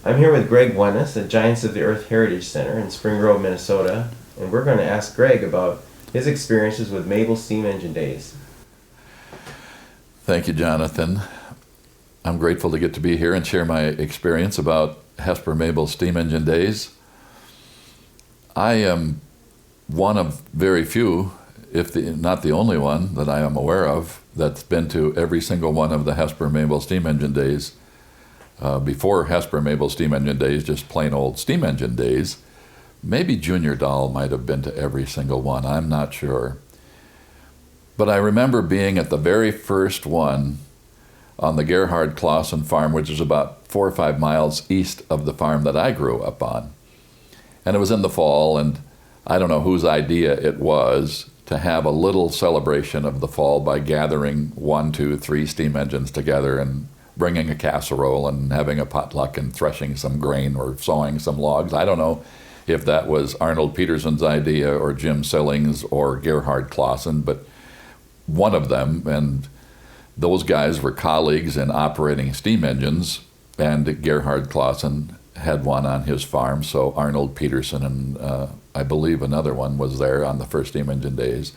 I'm here with Greg Wennes at Giants of the Earth Heritage Center in Spring Grove, Minnesota, and we're going to ask Greg about his experiences with Mabel Steam Engine Days. Thank you, Jonathan. I'm grateful to get to be here and share my experience about Hesper-Mabel Steam Engine Days. I am one of very few, not the only one that I am aware of, that's been to every single one of the Hesper-Mabel Steam Engine Days. Before Hesper-Mabel Steam Engine Days, just plain old Steam Engine Days. Maybe Junior Doll might have been to every single one, I'm not sure. But I remember being at the very first one on the Gerhard Clausen farm, which is about 4 or 5 miles east of the farm that I grew up on. And it was in the fall, and I don't know whose idea it was to have a little celebration of the fall by gathering 1, 2, 3 steam engines together and bringing a casserole and having a potluck and threshing some grain or sawing some logs. I don't know if that was Arnold Peterson's idea or Jim Silling's or Gerhard Clausen, but one of them, and those guys were colleagues in operating steam engines, and Gerhard Clausen had one on his farm, so Arnold Peterson and I believe another one was there on the first Steam Engine Days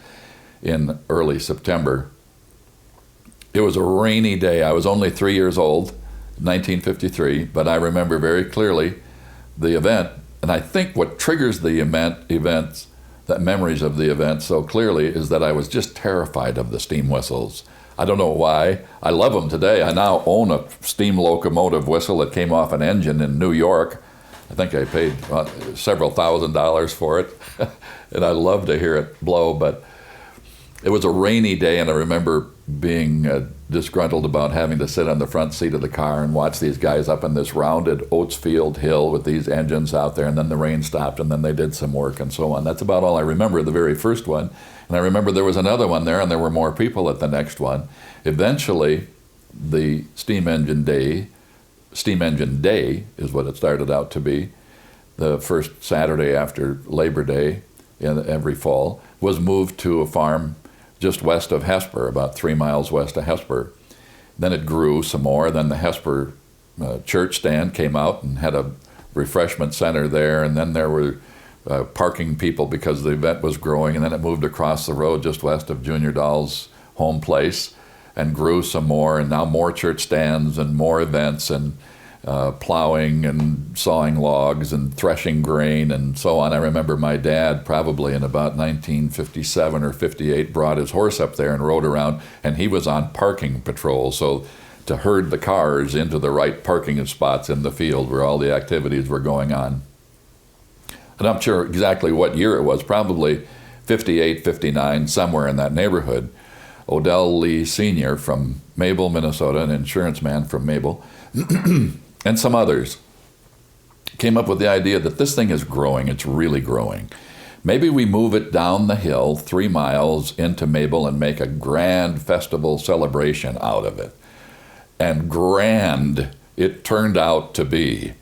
in early September. It was a rainy day. I was only 3 years old, 1953, but I remember very clearly the event, and I think what triggers the events, the memories of the event so clearly, is that I was just terrified of the steam whistles. I don't know why. I love them today. I now own a steam locomotive whistle that came off an engine in New York. I think I paid several $1,000s for it, and I love to hear it blow, but it was a rainy day, and I remember being disgruntled about having to sit on the front seat of the car and watch these guys up in this rounded Oatsfield hill with these engines out there, and then the rain stopped, and then they did some work and so on. That's about all I remember, the very first one. And I remember there was another one there, and there were more people at the next one. Eventually, the Steam Engine Day is what it started out to be, the first Saturday after Labor Day in every fall, was moved to a farm just west of Hesper, about 3 miles west of Hesper. Then it grew some more. Then the Hesper church stand came out and had a refreshment center there, and then there were parking people because the event was growing, and then it moved across the road just west of Junior Doll's home place and grew some more, and now more church stands and more events and plowing and sawing logs and threshing grain and so on. I remember my dad, probably in about 1957 or 58, brought his horse up there and rode around, and he was on parking patrol, so to herd the cars into the right parking spots in the field where all the activities were going on. And I'm sure exactly what year it was, probably 58, 59, somewhere in that neighborhood. Odell Lee Sr. from Mabel, Minnesota, an insurance man from Mabel, and some others came up with the idea that this thing is growing, it's really growing. Maybe we move it down the hill 3 miles into Mabel and make a grand festival celebration out of it. And grand it turned out to be.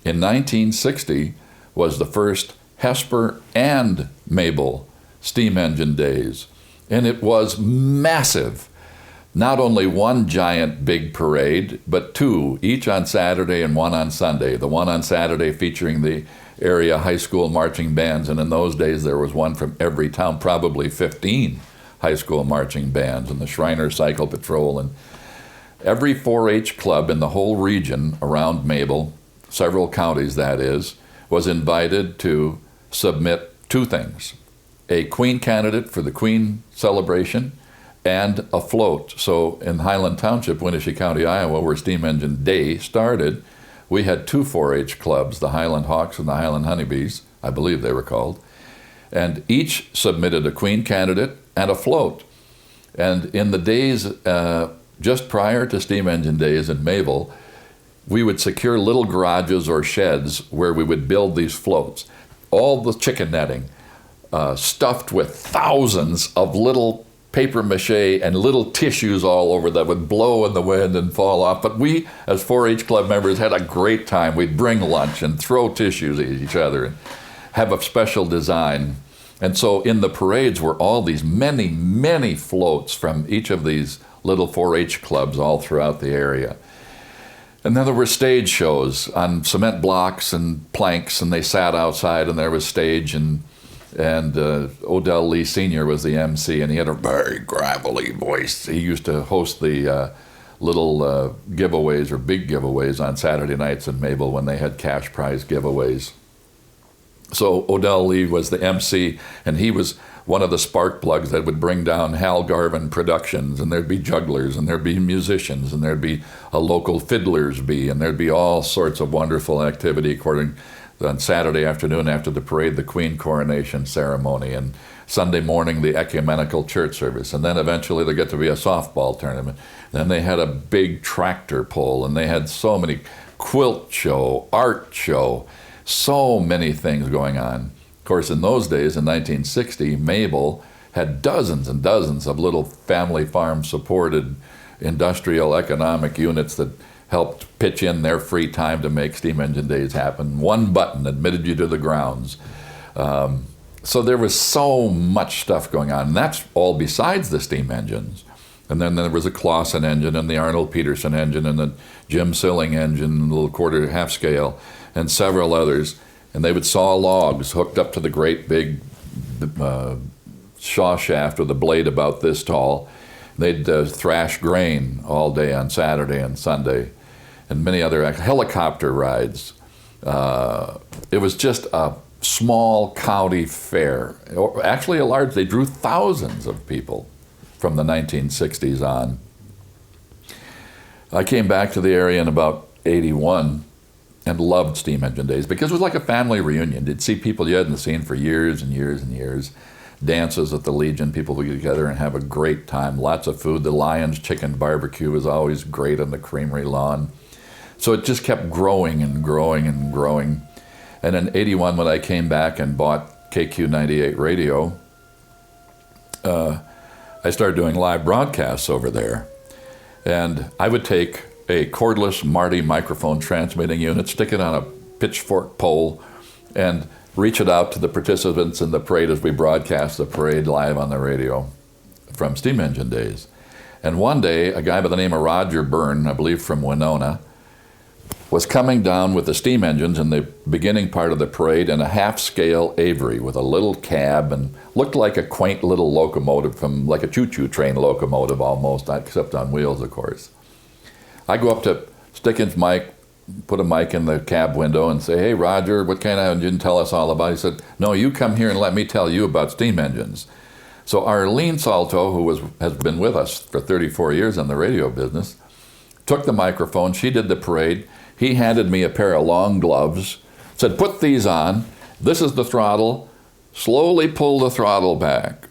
In 1960 was the first Hesper and Mabel Steam Engine Days. And it was massive. Not only one giant big parade, but 2, each on Saturday and one on Sunday. The one on Saturday featuring the area high school marching bands, and in those days there was one from every town, probably 15 high school marching bands, and the Shriner Cycle Patrol. And every 4-H club in the whole region around Mabel, several counties that is, was invited to submit 2 things: a Queen candidate for the Queen celebration and a float. So in Highland Township, Winnebago County, Iowa, where Steam Engine Day started, we had 2 4-H clubs, the Highland Hawks and the Highland Honeybees, I believe they were called, and each submitted a Queen candidate and a float. And in the days just prior to Steam Engine Days in Mabel, we would secure little garages or sheds where we would build these floats. All the chicken netting stuffed with thousands of little paper mache and little tissues all over that would blow in the wind and fall off. But we, as 4-H club members, had a great time. We'd bring lunch and throw tissues at each other and have a special design. And so in the parades were all these many, many floats from each of these little 4-H clubs all throughout the area. And then there were stage shows on cement blocks and planks, and they sat outside, and there was stage, and Odell Lee Sr. was the MC, and he had a very gravelly voice. He used to host the little giveaways or big giveaways on Saturday nights in Mabel when they had cash prize giveaways. So Odell Lee was the MC, and he was one of the spark plugs that would bring down Hal Garvin Productions, and there'd be jugglers, and there'd be musicians, and there'd be a local fiddler's bee, and there'd be all sorts of wonderful activity on Saturday afternoon after the parade, the Queen coronation ceremony, and Sunday morning, the ecumenical church service, and then eventually there got to be a softball tournament. Then they had a big tractor pull, and they had so many quilt show, art show, so many things going on. Of course, in those days, in 1960, Mabel had dozens and dozens of little family farm-supported industrial economic units that helped pitch in their free time to make Steam Engine Days happen. One button admitted you to the grounds. So there was so much stuff going on, and that's all besides the steam engines. And then there was a Clausen engine, and the Arnold Peterson engine, and the Jim Silling engine, the little quarter half scale, and several others. And they would saw logs hooked up to the great big saw shaft with a blade about this tall. They'd thrash grain all day on Saturday and Sunday, and many other helicopter rides. It was just a small county fair. Actually, they drew thousands of people from the 1960s on. I came back to the area in about 81 and loved Steam Engine Days because it was like a family reunion. You'd see people you hadn't seen for years and years and years. Dances at the Legion, people would get together and have a great time. Lots of food. The Lion's Chicken Barbecue was always great on the Creamery lawn. So it just kept growing and growing and growing. And in 81, when I came back and bought KQ98 radio, I started doing live broadcasts over there. And I would take a cordless Marty microphone transmitting unit, stick it on a pitchfork pole, and reach it out to the participants in the parade as we broadcast the parade live on the radio from Steam Engine Days. And one day, a guy by the name of Roger Byrne, I believe from Winona, was coming down with the steam engines in the beginning part of the parade in a half-scale Avery with a little cab and looked like a quaint little locomotive from like a choo-choo train locomotive almost, except on wheels, of course. I go up to stick his mic, put a mic in the cab window and say, "Hey, Roger, what kind of engine? Tell us all about it." He said, "No, you come here and let me tell you about steam engines." So Arlene Salto, who has been with us for 34 years in the radio business, took the microphone. She did the parade. He handed me a pair of long gloves, said, "Put these on. This is the throttle. Slowly pull the throttle back."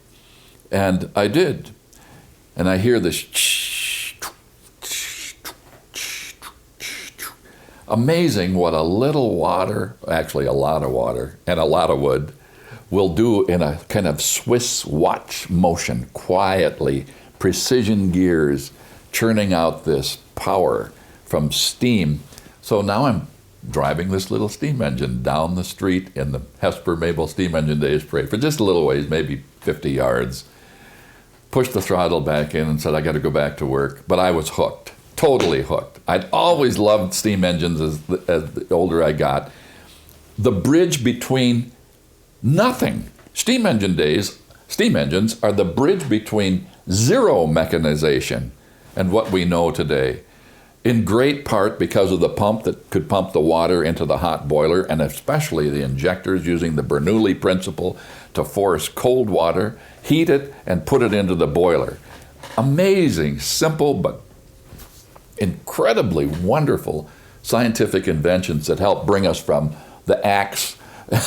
And I did. And I hear this amazing what a little water, actually a lot of water, and a lot of wood will do in a kind of Swiss watch motion, quietly, precision gears, churning out this power from steam. So now I'm driving this little steam engine down the street in the Hesper-Mabel Steam Engine Days parade for just a little ways, maybe 50 yards. Pushed the throttle back in and said, "I got to go back to work." But I was hooked. Totally hooked. I'd always loved steam engines as the older I got. The bridge between nothing. Steam engines are the bridge between zero mechanization and what we know today. In great part because of the pump that could pump the water into the hot boiler, and especially the injectors using the Bernoulli principle to force cold water, heat it, and put it into the boiler. Amazing, simple, but incredibly wonderful scientific inventions that help bring us from the axe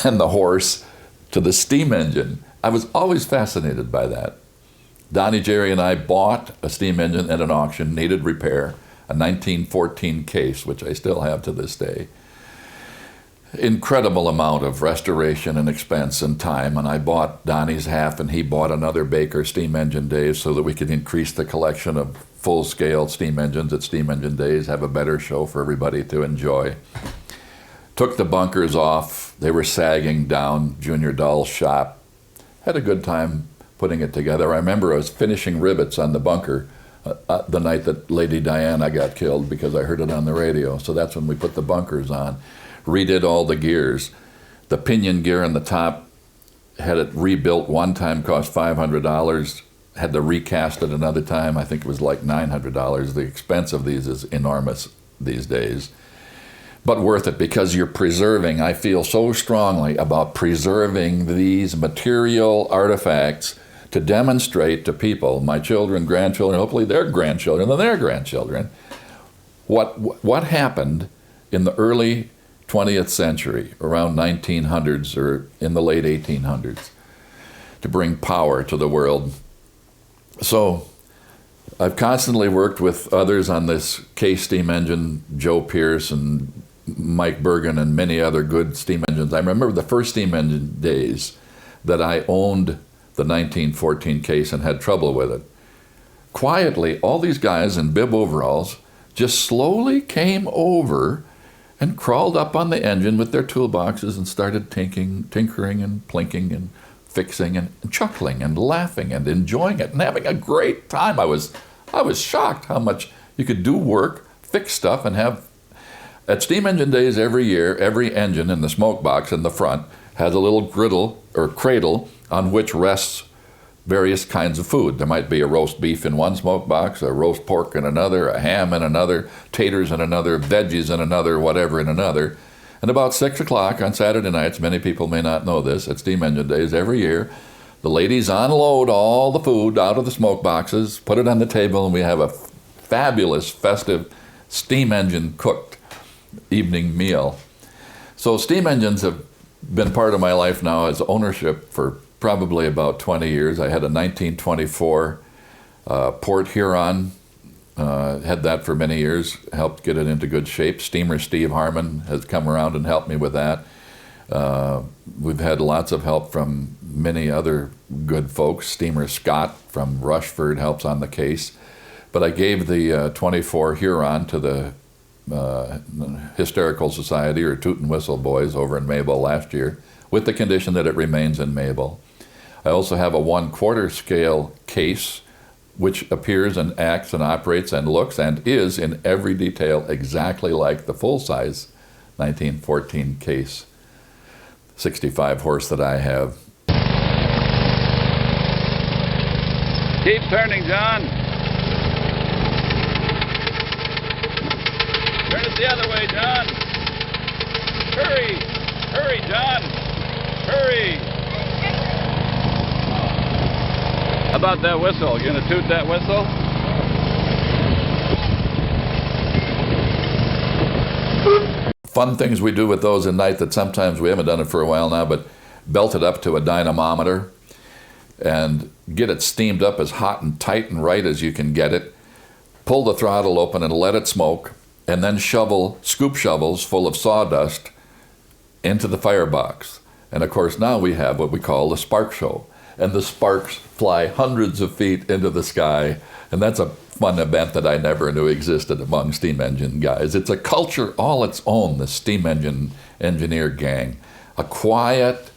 and the horse to the steam engine. I was always fascinated by that. Donnie, Jerry, and I bought a steam engine at an auction, needed repair, a 1914 case, which I still have to this day. Incredible amount of restoration and expense and time, and I bought Donnie's half, and he bought another Baker Steam Engine Days so that we could increase the collection of full-scale steam engines at Steam Engine Days, have a better show for everybody to enjoy. Took the bunkers off. They were sagging down Junior Dull's shop. Had a good time putting it together. I remember I was finishing rivets on the bunker the night that Lady Diana got killed because I heard it on the radio. So that's when we put the bunkers on, redid all the gears. The pinion gear on the top, had it rebuilt one time, cost $500. Had to recast it another time. I think it was like $900. The expense of these is enormous these days. But worth it because you're preserving. I feel so strongly about preserving these material artifacts to demonstrate to people, my children, grandchildren, hopefully their grandchildren and their grandchildren, what happened in the early 20th century, around 1900s or in the late 1800s, to bring power to the world. So I've constantly worked with others on this Case steam engine, Joe Pierce and Mike Bergen and many other good steam engines. I remember the first steam engine days that I owned the 1914 Case and had trouble with it. Quietly, all these guys in bib overalls just slowly came over and crawled up on the engine with their toolboxes and started tinkering and plinking and fixing and chuckling and laughing and enjoying it and having a great time. I was shocked how much you could do work, fix stuff, and have. At Steam Engine Days every year, every engine in the smoke box in the front has a little griddle or cradle on which rests various kinds of food. There might be a roast beef in one smoke box, a roast pork in another, a ham in another, taters in another, veggies in another, whatever in another. And about 6 o'clock on Saturday nights, many people may not know this, at Steam Engine Days every year, the ladies unload all the food out of the smoke boxes, put it on the table, and we have a fabulous, festive, steam engine cooked evening meal. So steam engines have been part of my life now as ownership for probably about 20 years. I had a 1924 Port Huron, had that for many years, helped get it into good shape. Steamer Steve Harmon has come around and helped me with that. We've had lots of help from many other good folks. Steamer Scott from Rushford helps on the Case. But I gave the 24 Huron to the Hysterical Society, or Toot and Whistle Boys, over in Mabel last year, with the condition that it remains in Mabel. I also have a 1/4 scale Case, which appears and acts and operates and looks and is in every detail exactly like the full-size 1914 Case 65 horse that I have. Keep turning, John. Turn it the other way, John. Hurry! Hurry, John! Hurry! How about that whistle? You gonna toot that whistle? Fun things we do with those at night that sometimes we haven't done it for a while now, but belt it up to a dynamometer and get it steamed up as hot and tight and right as you can get it. Pull the throttle open and let it smoke, and then scoop shovels full of sawdust into the firebox. And of course now we have what we call the spark show. And the sparks fly hundreds of feet into the sky. And that's a fun event that I never knew existed among steam engine guys. It's a culture all its own, the steam engine engineer gang. A quiet,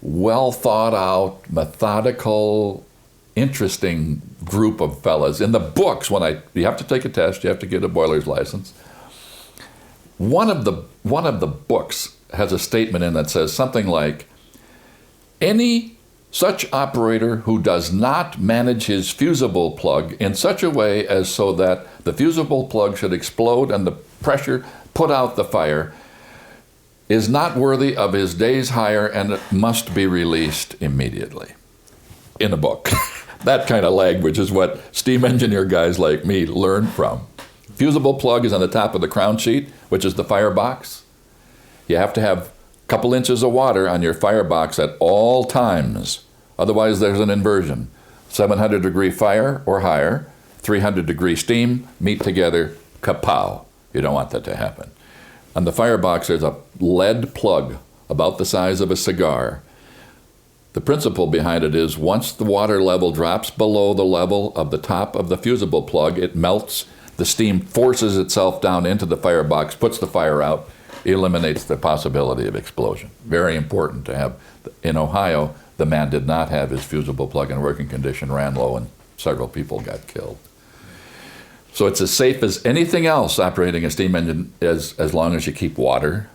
well thought out, methodical, interesting group of fellas. In the books, you have to take a test, you have to get a boiler's license. One of the books has a statement in that says something like, any such operator who does not manage his fusible plug in such a way as so that the fusible plug should explode and the pressure put out the fire is not worthy of his day's hire and it must be released immediately. In a book. That kind of language is what steam engineer guys like me learn from. Fusible plug is on the top of the crown sheet, which is the firebox. You have to have a couple inches of water on your firebox at all times. Otherwise, there's an inversion. 700 degree fire or higher, 300 degree steam, meet together, kapow. You don't want that to happen. On the firebox, there's a lead plug about the size of a cigar. The principle behind it is once the water level drops below the level of the top of the fusible plug, it melts, the steam forces itself down into the firebox, puts the fire out, eliminates the possibility of explosion. Very important to have. In Ohio, the man did not have his fusible plug in working condition, ran low, and several people got killed. So it's as safe as anything else operating a steam engine as long as you keep water.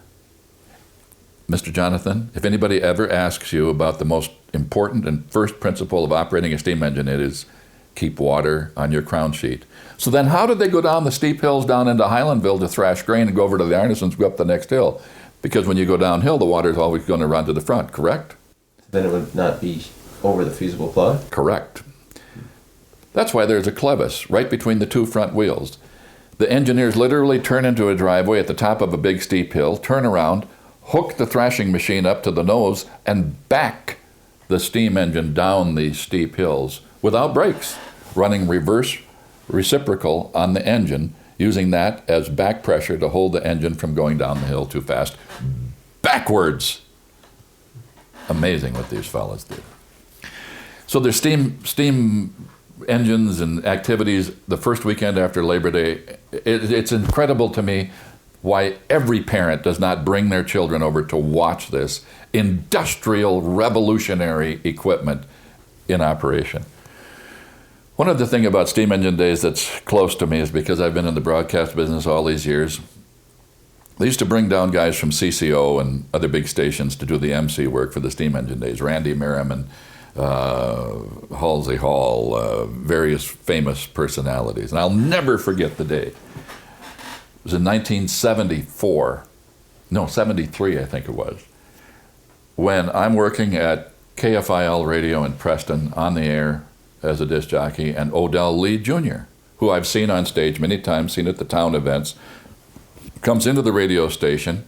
Mr. Jonathan, if anybody ever asks you about the most important and first principle of operating a steam engine, it is keep water on your crown sheet. So then how did they go down the steep hills down into Highlandville to thrash grain and go over to the Arnesons, go up the next hill? Because when you go downhill, the water is always going to run to the front, correct? Then it would not be over the fusible plug? Correct. That's why there's a clevis right between the two front wheels. The engineers literally turn into a driveway at the top of a big steep hill, turn around, hook the thrashing machine up to the nose, and back the steam engine down these steep hills without brakes, running reverse reciprocal on the engine, using that as back pressure to hold the engine from going down the hill too fast. Backwards! Amazing what these fellas did. So there's steam engines and activities the first weekend after Labor Day. It's incredible to me why every parent does not bring their children over to watch this industrial revolutionary equipment in operation. One other thing about Steam Engine Days that's close to me is because I've been in the broadcast business all these years. They used to bring down guys from CCO and other big stations to do the MC work for the Steam Engine Days. Randy Merriam and Halsey Hall, various famous personalities. And I'll never forget the day. It was in 1974, no, 73 I think it was, when I'm working at KFIL Radio in Preston on the air as a disc jockey, and Odell Lee Jr., who I've seen on stage many times, seen at the town events, comes into the radio station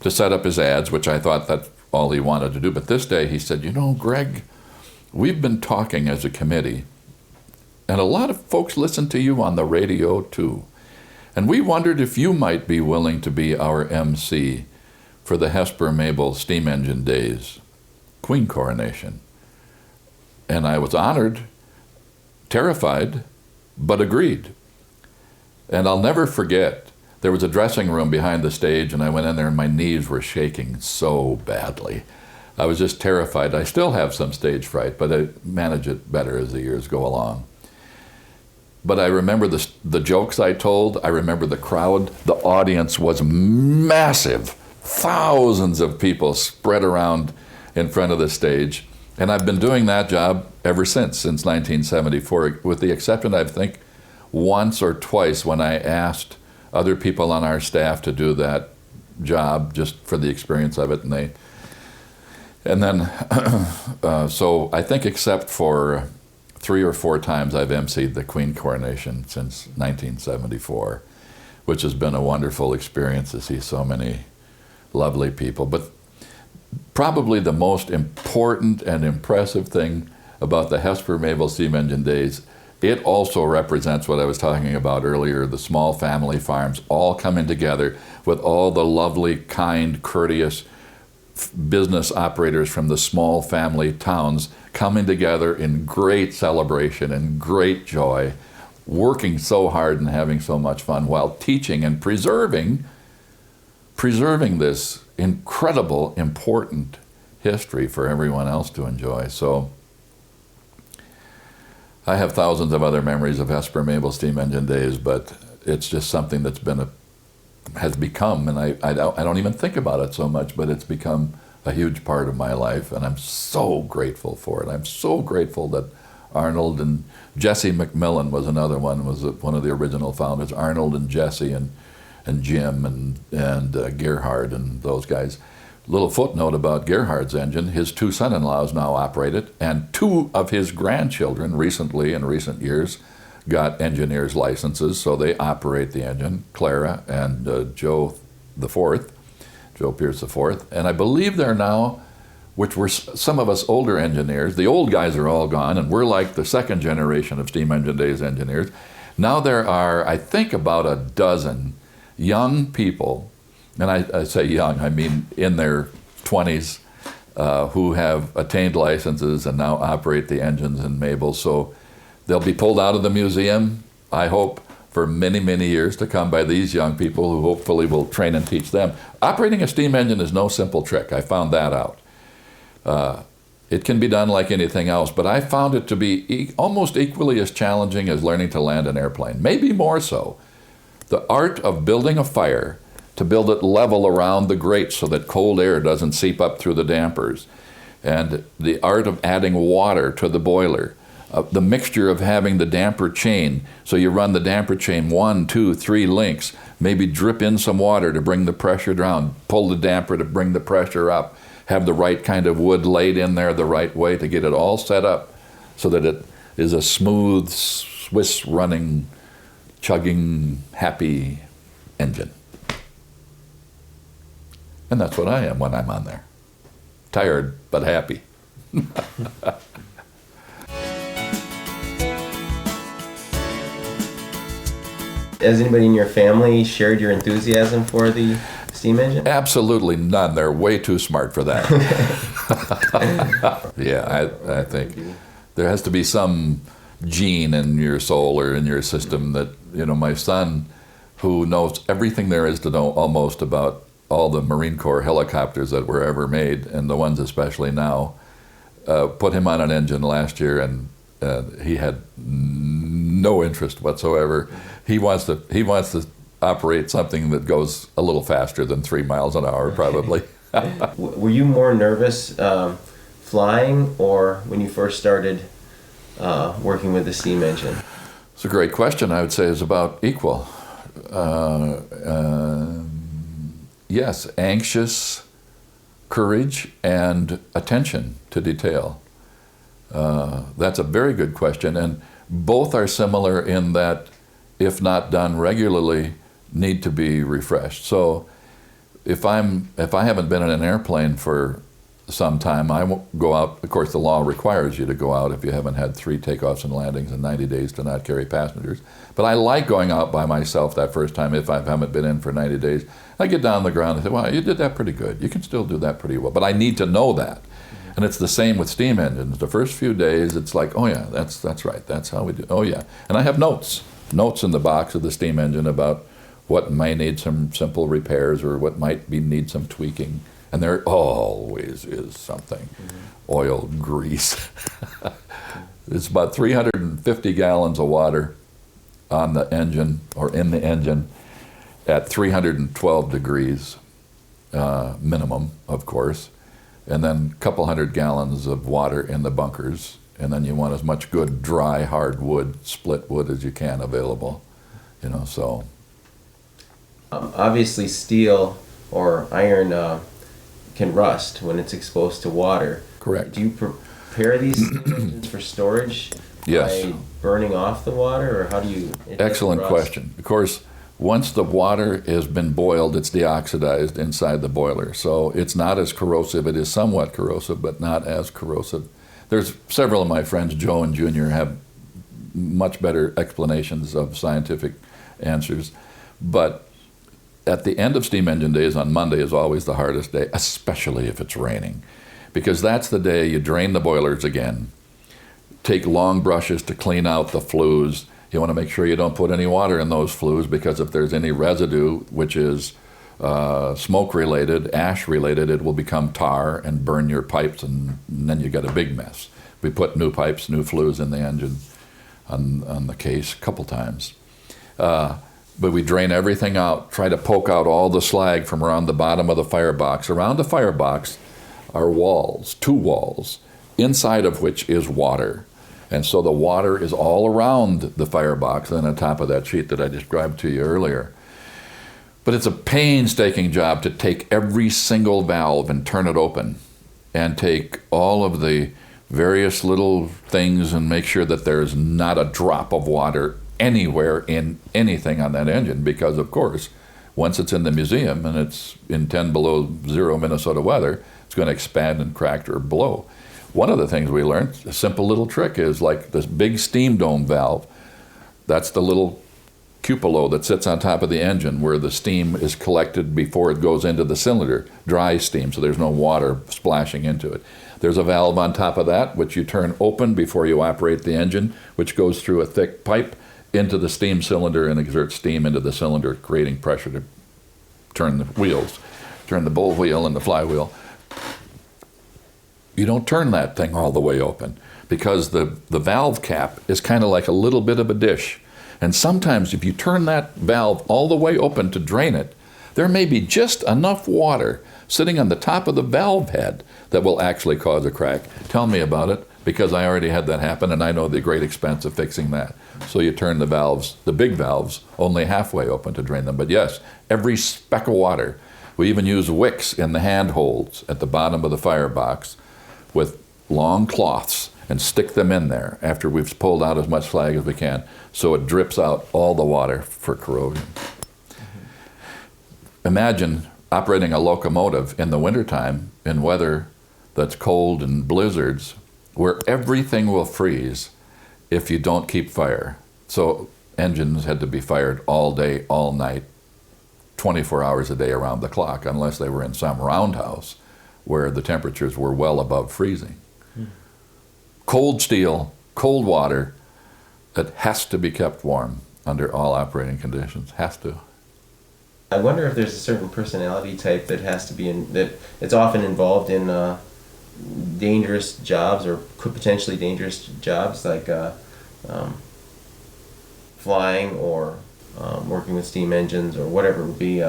to set up his ads, which I thought that's all he wanted to do. But this day he said, you know, Greg, we've been talking as a committee, and a lot of folks listen to you on the radio too. And we wondered if you might be willing to be our MC for the Hesper-Mabel Steam Engine Days, Queen Coronation. And I was honored, terrified, but agreed. And I'll never forget, there was a dressing room behind the stage, and I went in there and my knees were shaking so badly. I was just terrified. I still have some stage fright, but I manage it better as the years go along. But I remember the jokes I told. I remember the crowd. The audience was massive. Thousands of people spread around in front of the stage. And I've been doing that job ever since 1974, with the exception, I think, once or twice when I asked other people on our staff to do that job just for the experience of it. So I think except for 3 or 4 times I've emceed the Queen Coronation since 1974, which has been a wonderful experience to see so many lovely people. But probably the most important and impressive thing about the Hesper-Mabel Steam Engine Days, it also represents what I was talking about earlier, the small family farms all coming together with all the lovely, kind, courteous business operators from the small family towns coming together in great celebration and great joy, working so hard and having so much fun while teaching and preserving this incredible, important history for everyone else to enjoy. So I have thousands of other memories of Hesper-Mabel Steam Engine Days, but it's just something that's has become, and I don't even think about it so much, but it's become a huge part of my life, and I'm so grateful for it. I'm so grateful that Arnold and Jesse McMillan was another one, was one of the original founders. Arnold and Jesse and Jim and Gerhard and those guys. Little footnote about Gerhard's engine, his 2 son-in-laws now operate it, and 2 of his grandchildren recently, in recent years, got engineer's licenses, so they operate the engine, Clara and Joe Pierce IV. And I believe they're now, which were some of us older engineers, the old guys are all gone, and we're like the second generation of Steam Engine Days engineers. Now there are, I think, about a dozen young people, and I say young, I mean in their 20s, who have attained licenses and now operate the engines in Mabel. So they'll be pulled out of the museum, I hope, for many, many years to come by these young people who hopefully will train and teach them. Operating a steam engine is no simple trick. I found that out. It can be done like anything else, but I found it to be almost equally as challenging as learning to land an airplane, maybe more so. The art of building a fire, to build it level around the grate so that cold air doesn't seep up through the dampers, and the art of adding water to the boiler, the mixture of having the damper chain, so you run the damper chain 1, 2, 3 links, maybe drip in some water to bring the pressure down, pull the damper to bring the pressure up, have the right kind of wood laid in there the right way to get it all set up so that it is a smooth, Swiss running, chugging, happy engine. And that's what I am when I'm on there. Tired, but happy. Has anybody in your family shared your enthusiasm for the steam engine? Absolutely none. They're way too smart for that. Yeah, I think there has to be some gene in your soul or in your system that, my son, who knows everything there is to know almost about all the Marine Corps helicopters that were ever made, and the ones especially now, put him on an engine last year, and he had no interest whatsoever. He wants to operate something that goes a little faster than 3 miles an hour, probably. Were you more nervous flying or when you first started working with the steam engine? It's a great question. I would say it's about equal. Yes, anxious, courage, and attention to detail. That's a very good question, and both are similar in that, if not done regularly, need to be refreshed. So if I haven't been in an airplane for some time, I won't go out. Of course, the law requires you to go out if you haven't had 3 takeoffs and landings in 90 days to not carry passengers. But I like going out by myself that first time if I haven't been in for 90 days. I get down on the ground and say, well, you did that pretty good. You can still do that pretty well. But I need to know that. And it's the same with steam engines. The first few days, it's like, oh yeah, that's right. That's how we do. Oh yeah. And I have notes in the box of the steam engine about what may need some simple repairs or what might need some tweaking. And there always is something. Oil, grease. It's about 350 gallons of water on the engine or in the engine at 312 degrees minimum, of course. And then a couple hundred gallons of water in the bunkers. And then you want as much good, dry, hard wood, split wood as you can available. So. Obviously, steel or iron can rust when it's exposed to water. Correct. Do you prepare these engines for storage Yes. by burning off the water, or how do you? Excellent question. Of course, once the water has been boiled, it's deoxidized inside the boiler. So it's not as corrosive. It is somewhat corrosive, but not as corrosive. There's several of my friends, Joe and Junior, have much better explanations of scientific answers. But at the end of steam engine days on Monday is always the hardest day, especially if it's raining, because that's the day you drain the boilers again, take long brushes to clean out the flues. You want to make sure you don't put any water in those flues, because if there's any residue, which is smoke-related, ash-related, it will become tar and burn your pipes, and then you get a big mess. We put new pipes, new flues in the engine on the case a couple times. But we drain everything out, try to poke out all the slag from around the bottom of the firebox. Around the firebox are walls, 2 walls, inside of which is water. And so the water is all around the firebox and on top of that sheet that I described to you earlier. But it's a painstaking job to take every single valve and turn it open and take all of the various little things and make sure that there's not a drop of water anywhere in anything on that engine, because of course once it's in the museum and it's in 10 below zero Minnesota weather, it's going to expand and crack or blow. One of the things we learned, a simple little trick, is like this big steam dome valve. That's the little cupola that sits on top of the engine where the steam is collected before it goes into the cylinder, dry steam, so there's no water splashing into it. There's a valve on top of that which you turn open before you operate the engine, which goes through a thick pipe into the steam cylinder and exerts steam into the cylinder, creating pressure to turn the wheels, turn the bull wheel and the flywheel. you don't turn that thing all the way open, because the valve cap is kind of like a little bit of a dish. And sometimes if you turn that valve all the way open to drain it, there may be just enough water sitting on the top of the valve head that will actually cause a crack. Tell me about it, because I already had that happen, and I know the great expense of fixing that. So you turn the valves, the big valves, only halfway open to drain them. But yes, every speck of water. We even use wicks in the handholds at the bottom of the firebox with long cloths, and stick them in there after we've pulled out as much slag as we can, so it drips out all the water for corrosion. Imagine operating a locomotive in the wintertime in weather that's cold and blizzards, where everything will freeze if you don't keep fire. So engines had to be fired all day, all night, 24 hours a day around the clock, unless they were in some roundhouse where the temperatures were well above freezing. Cold steel, cold water, that has to be kept warm under all operating conditions, has to. I wonder if there's a certain personality type that has to be that it's often involved in dangerous jobs, or could potentially dangerous jobs, like flying or working with steam engines or whatever it would be.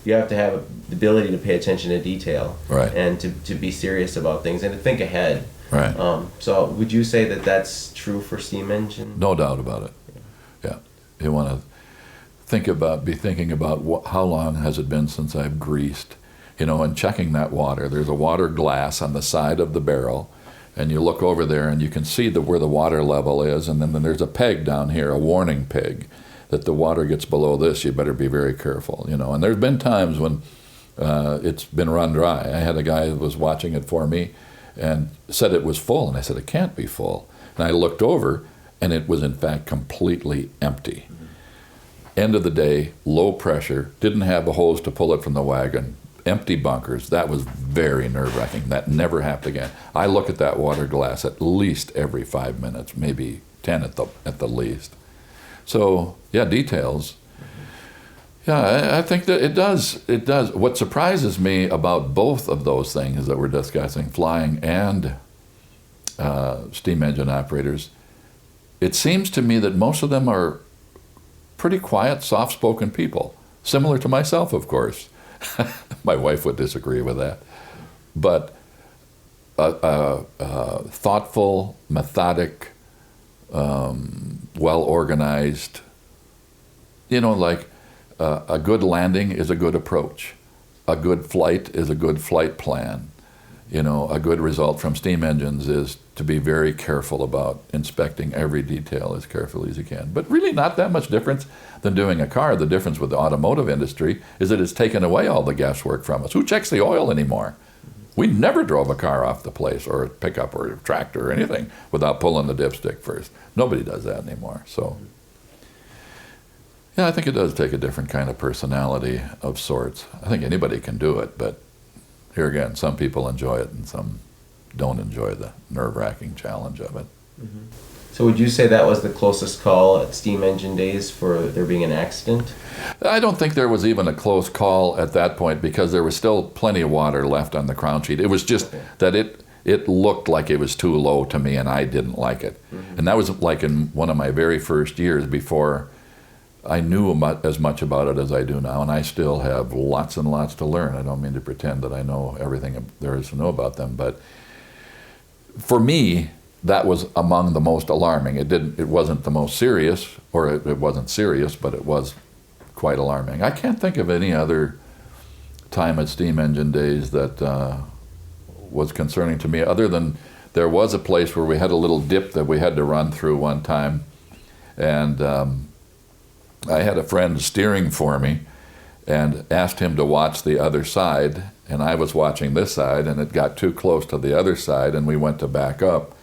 You have to have the ability to pay attention to detail, right, and to be serious about things and to think ahead. Right. So would you say that that's true for steam engine? No doubt about it. Yeah. You want to be thinking about how long has it been since I've greased, and checking that water. There's a water glass on the side of the barrel, and you look over there and you can see where the water level is, and then there's a peg down here, a warning peg, that the water gets below this, you better be very careful, And there's been times when it's been run dry. I had a guy that was watching it for me and said it was full, and I said, it can't be full. And I looked over, and it was in fact completely empty. End of the day, low pressure, didn't have a hose to pull it from the wagon, empty bunkers. That was very nerve-wracking. That never happened again. I look at that water glass at least every 5 minutes, maybe 10 at the least. So, yeah, details. Yeah, I think that it does. It does. What surprises me about both of those things that we're discussing, flying and steam engine operators, it seems to me that most of them are pretty quiet, soft-spoken people, similar to myself, of course. My wife would disagree with that. But thoughtful, methodic, well-organized, like a good landing is a good approach. A good flight is a good flight plan. A good result from steam engines is to be very careful about inspecting every detail as carefully as you can. But really not that much difference than doing a car. The difference with the automotive industry is that it's taken away all the guesswork from us. Who checks the oil anymore? We never drove a car off the place, or a pickup or a tractor or anything, without pulling the dipstick first. Nobody does that anymore. So, yeah, I think it does take a different kind of personality of sorts. I think anybody can do it, but here again, some people enjoy it and some don't enjoy the nerve-wracking challenge of it. Mm-hmm. So would you say that was the closest call at Steam Engine Days for there being an accident? I don't think there was even a close call at that point, because there was still plenty of water left on the crown sheet. It was just that it looked like it was too low to me, and I didn't like it. Mm-hmm. And that was like in one of my very first years, before I knew as much about it as I do now, and I still have lots and lots to learn. I don't mean to pretend that I know everything there is to know about them, but for me, that was among the most alarming. It wasn't the most serious, or it wasn't serious, but it was quite alarming. I can't think of any other time at Steam Engine Days that was concerning to me, other than there was a place where we had a little dip that we had to run through one time, and I had a friend steering for me and asked him to watch the other side, and I was watching this side, and it got too close to the other side, and we went to back up,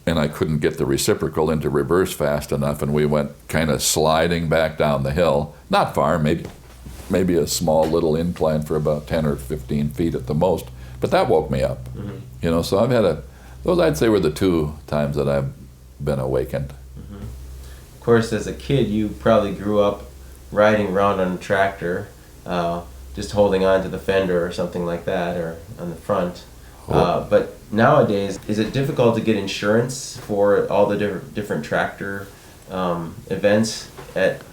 and I couldn't get the reciprocal into reverse fast enough, and we went kind of sliding back down the hill. Not far, maybe a small little incline for about 10 or 15 feet at the most, but that woke me up. Mm-hmm. So I've had those I'd say were the two times that I've been awakened. Mm-hmm. Of course, as a kid, you probably grew up riding around on a tractor, just holding on to the fender or something like that, or on the front. But nowadays, is it difficult to get insurance for all the different tractor events at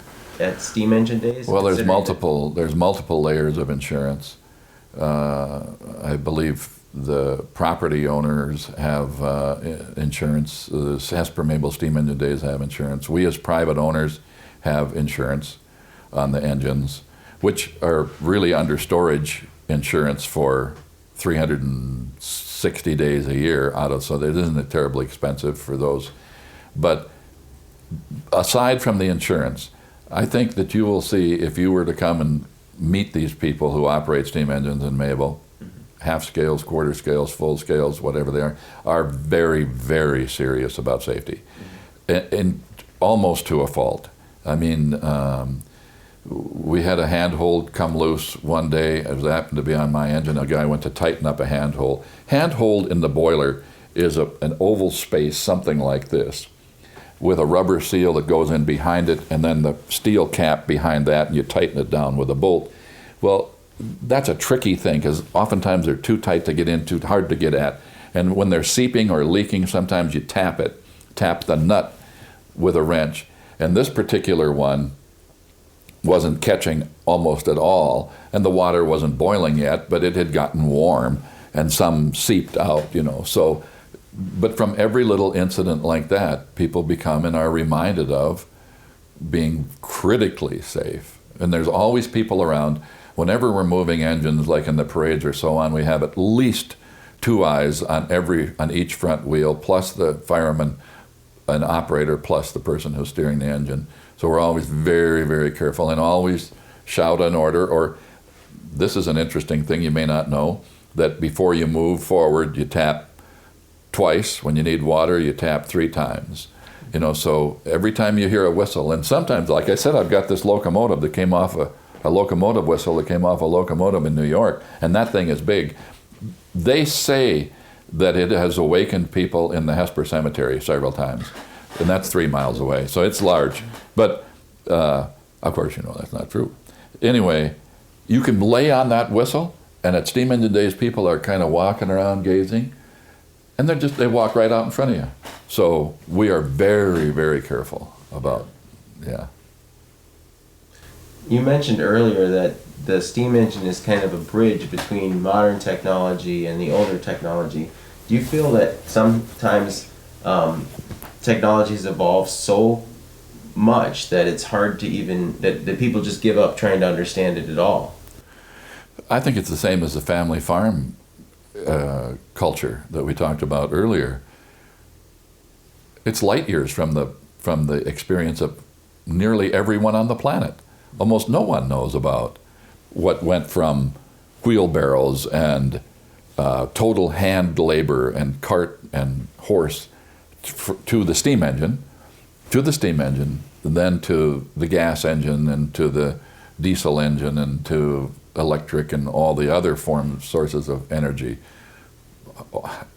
Steam Engine Days? Well, there's considering multiple layers of insurance. I believe the property owners have insurance. The Hesper-Mabel Steam Engine Days have insurance. We as private owners have insurance on the engines, which are really under storage insurance for 360 days a year so it isn't terribly expensive for those. But aside from the insurance, I think that you will see, if you were to come and meet these people who operate steam engines in Mabel, half scales, quarter scales, full scales, whatever they are very, very serious about safety, and almost to a fault. I mean, we had a handhold come loose one day. It happened to be on my engine. A guy went to tighten up a handhold. Handhold in the boiler is an oval space, something like this, with a rubber seal that goes in behind it, and then the steel cap behind that, and you tighten it down with a bolt. Well, that's a tricky thing, because oftentimes they're too tight to get in, too hard to get at. And when they're seeping or leaking, sometimes you tap the nut with a wrench. And this particular one wasn't catching almost at all, and the water wasn't boiling yet, but it had gotten warm, and some seeped out, So, but from every little incident like that, people become and are reminded of being critically safe. And there's always people around. Whenever we're moving engines, like in the parades or so on, we have at least 2 eyes on each front wheel, plus the fireman, an operator, plus the person who's steering the engine. So we're always very, very careful, and always shout an order. Or this is an interesting thing you may not know, that before you move forward, you tap twice. When you need water, you tap 3 times. So every time you hear a whistle, and sometimes, like I said, I've got this locomotive that came off a locomotive whistle that came off a locomotive in New York, and that thing is big. They say that it has awakened people in the Hesper Cemetery several times, and that's 3 miles away, so it's large. But of course, that's not true. Anyway, you can lay on that whistle, and at Steam Engine Days, people are kind of walking around gazing, and they walk right out in front of you. So we are very, very careful about, You mentioned earlier that the steam engine is kind of a bridge between modern technology and the older technology. Do you feel that sometimes technologies evolve so much that it's hard to that people just give up trying to understand it at all? I think it's the same as the family farm culture that we talked about earlier. It's light years from the experience of nearly everyone on the planet. Almost no one knows about what went from wheelbarrows and total hand labor and cart and horse to the steam engine, and then to the gas engine, and to the diesel engine, and to electric and all the other sources of energy.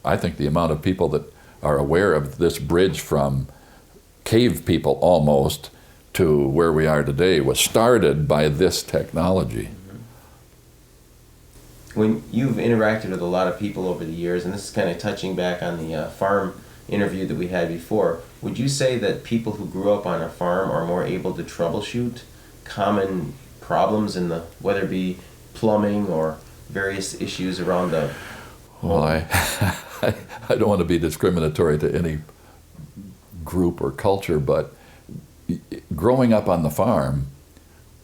I think the amount of people that are aware of this bridge from cave people almost to where we are today was started by this technology. When you've interacted with a lot of people over the years, and this is kind of touching back on the farm interview that we had before, would you say that people who grew up on a farm are more able to troubleshoot common problems whether it be plumbing or various issues around the... Well, I don't want to be discriminatory to any group or culture, but growing up on the farm,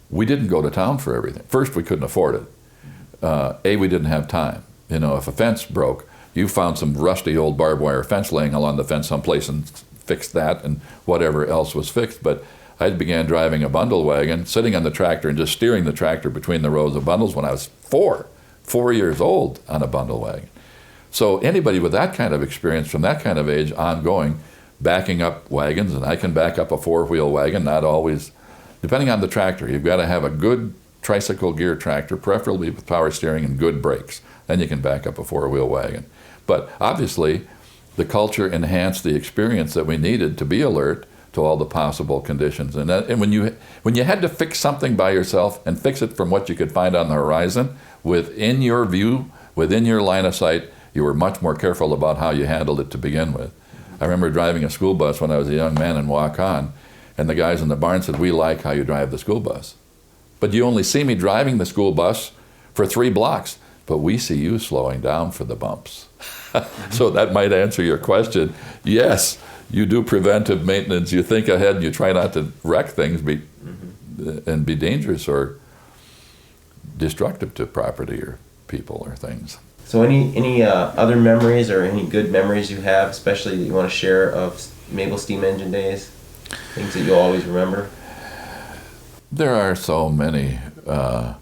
we didn't go to town for everything. First, we couldn't afford it. We didn't have time. If a fence broke, you found some rusty old barbed wire fence laying along the fence someplace and fixed that, and whatever else was fixed. But I began driving a bundle wagon, sitting on the tractor and just steering the tractor between the rows of bundles when I was 4 years old on a bundle wagon. So anybody with that kind of experience from that kind of age ongoing, backing up wagons, and I can back up a 4-wheel wagon, not always, depending on the tractor. You've got to have a good tricycle gear tractor, preferably with power steering and good brakes. Then you can back up a 4-wheel wagon. But obviously, the culture enhanced the experience that we needed to be alert to all the possible conditions. And when you had to fix something by yourself and fix it from what you could find on the horizon, within your view, within your line of sight, You were much more careful about how you handled it to begin with. I remember driving a school bus when I was a young man in Waukon, and the guys in the barn said, "We like how you drive the school bus. But you only see me driving the school bus for 3 blocks, but we see you slowing down for the bumps." So that might answer your question. Yes, you do preventive maintenance. You think ahead and you try not to wreck things and be dangerous or destructive to property or people or things. So any other memories or any good memories you have, especially that you want to share of Mabel Steam Engine Days? Things that you'll always remember? There are so many, but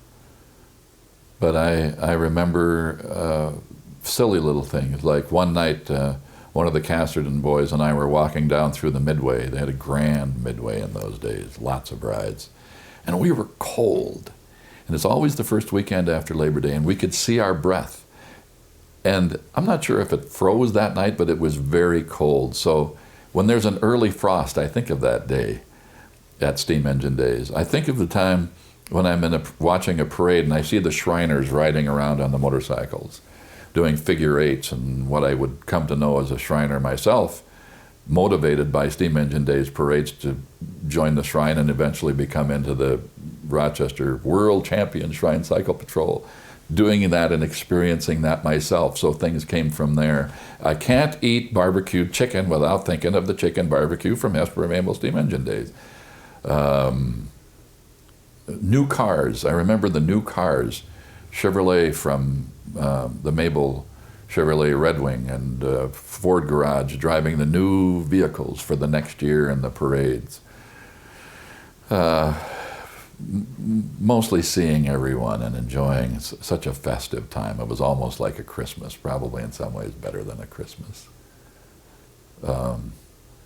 I remember silly little things. Like one night, one of the Casterton boys and I were walking down through the Midway. They had a grand Midway in those days, lots of rides. And we were cold. And it's always the first weekend after Labor Day, and we could see our breath. And I'm not sure if it froze that night, but it was very cold. So when there's an early frost, I think of that day at Steam Engine Days. I think of the time when I'm watching a parade and I see the Shriners riding around on the motorcycles, doing figure eights and what I would come to know as a Shriner myself, motivated by Steam Engine Days parades to join the Shrine and eventually become into the Rochester World Champion Shrine Cycle Patrol, doing that and experiencing that myself. So things came from there. I can't eat barbecued chicken without thinking of the chicken barbecue from Hesper-Mabel Steam Engine Days. New cars. I remember the new cars. Chevrolet from the Mabel Chevrolet Red Wing and Ford Garage driving the new vehicles for the next year in the parades. Mostly seeing everyone and enjoying such a festive time. It was almost like a Christmas, probably in some ways better than a Christmas.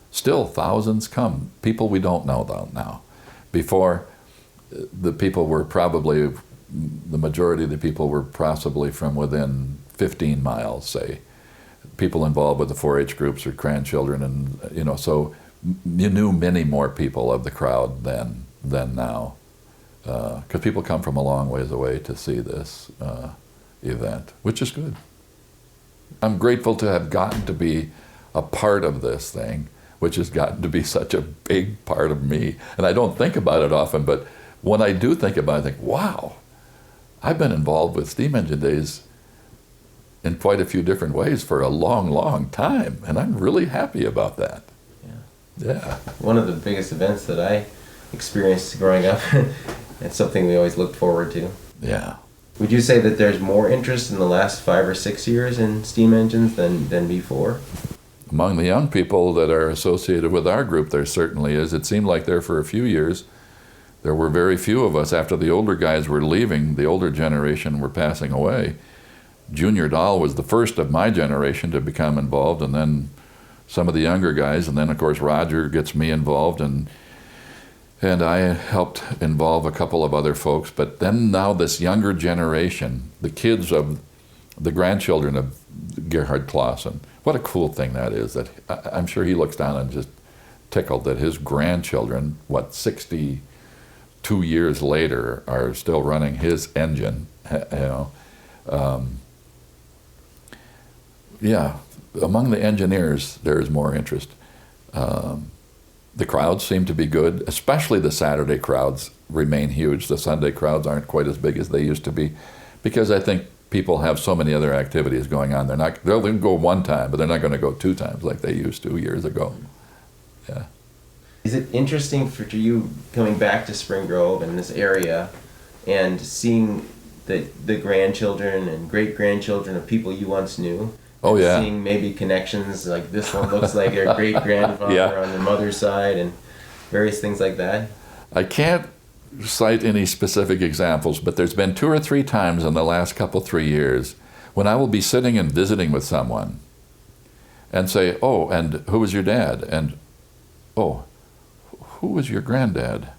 Still, thousands come. People we don't know about now. Before, the people were probably, the majority of the people were possibly from within 15 miles, say. People involved with the 4-H groups or grandchildren, and so you knew many more people of the crowd than now. Because people come from a long ways away to see this event, which is good. I'm grateful to have gotten to be a part of this thing, which has gotten to be such a big part of me. And I don't think about it often, but when I do think about it, I think, wow, I've been involved with Steam Engine Days in quite a few different ways for a long, long time, and I'm really happy about that. Yeah. One of the biggest events that I experienced growing up. It's something we always looked forward to. Yeah. Would you say that there's more interest in the last 5 or 6 years in steam engines than before? Among the young people that are associated with our group, there certainly is. It seemed like there for a few years, there were very few of us. After the older guys were leaving, the older generation were passing away. Junior Dahl was the first of my generation to become involved, and then some of the younger guys, and then of course Roger gets me involved, and I helped involve a couple of other folks. But then now this younger generation, the kids of the grandchildren of Gerhard Clausen, what a cool thing that is. That I'm sure he looks down and just tickled that his grandchildren, 62 years later, are still running his engine. Yeah, among the engineers, there is more interest. The crowds seem to be good, especially the Saturday crowds remain huge. The Sunday crowds aren't quite as big as they used to be, because I think people have so many other activities going on. They'll go one time, but they're not going to go 2 times like they used to years ago. Yeah. Is it interesting for you coming back to Spring Grove and this area and seeing the grandchildren and great-grandchildren of people you once knew? Oh, yeah. Seeing maybe connections, like this one looks like their great-grandfather Yeah. on their mother's side and various things like that? I can't cite any specific examples, but there's been 2 or 3 times in the last 3 years when I will be sitting and visiting with someone and say, "Oh, and who was your dad?" And, "Oh, who was your granddad?"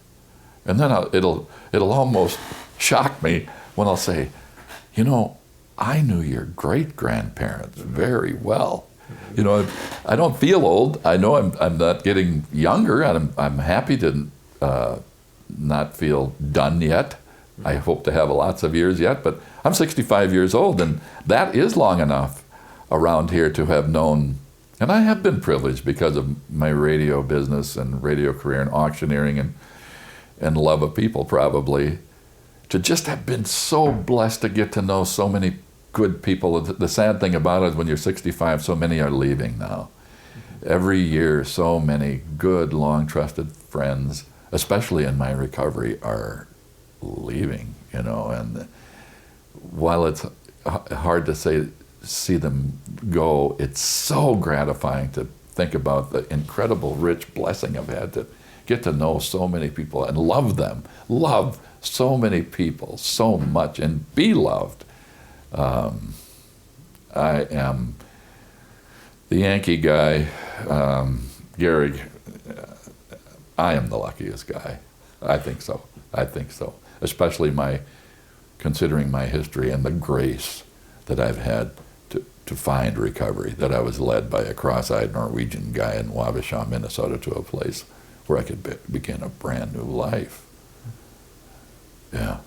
And then it'll almost shock me when I'll say, "You know, I knew your great-grandparents very well." You know, I don't feel old. I know I'm not getting younger, and I'm happy to not feel done yet. I hope to have lots of years yet, but I'm 65 years old, and that is long enough. around here to have known, and I have been privileged because of my radio business and radio career and auctioneering and love of people probably, to just have been so blessed to get to know so many good people. The sad thing about it is when you're 65, so many are leaving now. Every year, so many good, long, trusted friends, especially in my recovery, are leaving, you know. And while it's hard to see them go, it's so gratifying to think about the incredible, rich blessing I've had to get to know so many people and love them, love so many people so much, and be loved. I am the Yankee guy, Gary. I am the luckiest guy. I think so. I think so. Especially considering my history and the grace that I've had to find recovery, that I was led by a cross-eyed Norwegian guy in Wabasha, Minnesota, to a place where I could begin a brand new life. Yeah.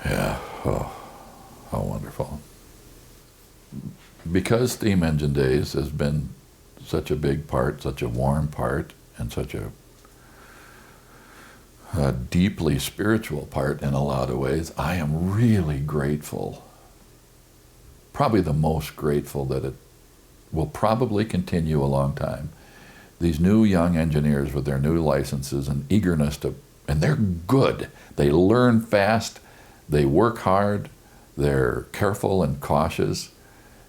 Yeah. Oh, how wonderful. Because Steam Engine Days has been such a big part, such a warm part, and such a deeply spiritual part in a lot of ways, I am really grateful, probably the most grateful, that it will probably continue a long time. These new young engineers with their new licenses and eagerness and they're good. They learn fast, they work hard, they're careful and cautious,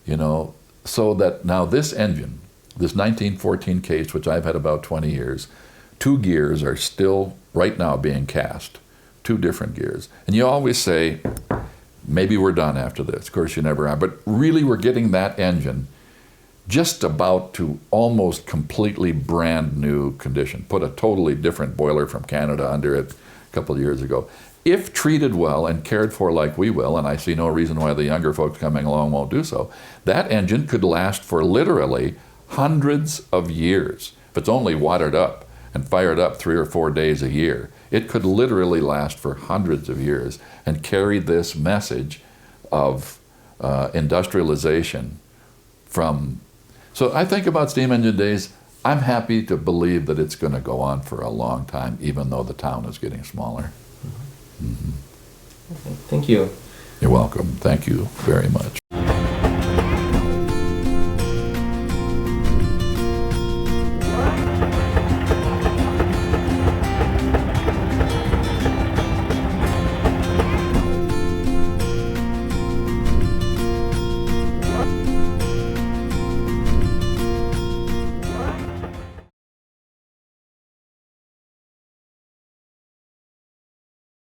you know, so that now this engine, this 1914 case, which I've had about 20 years, 2 gears are still right now being cast, 2 different gears. And you always say, maybe we're done after this. Of course, you never are. But really, we're getting that engine just about to almost completely brand new condition. Put a totally different boiler from Canada under it a couple of years ago. If treated well and cared for like we will, and I see no reason why the younger folks coming along won't do so, that engine could last for literally hundreds of years. If it's only watered up and fired up 3 or 4 days a year, it could literally last for hundreds of years and carry this message of industrialization from. So I think about Steam Engine Days, I'm happy to believe that it's going to go on for a long time, even though the town is getting smaller. Mm-hmm. Okay, thank you. You're welcome. Thank you very much.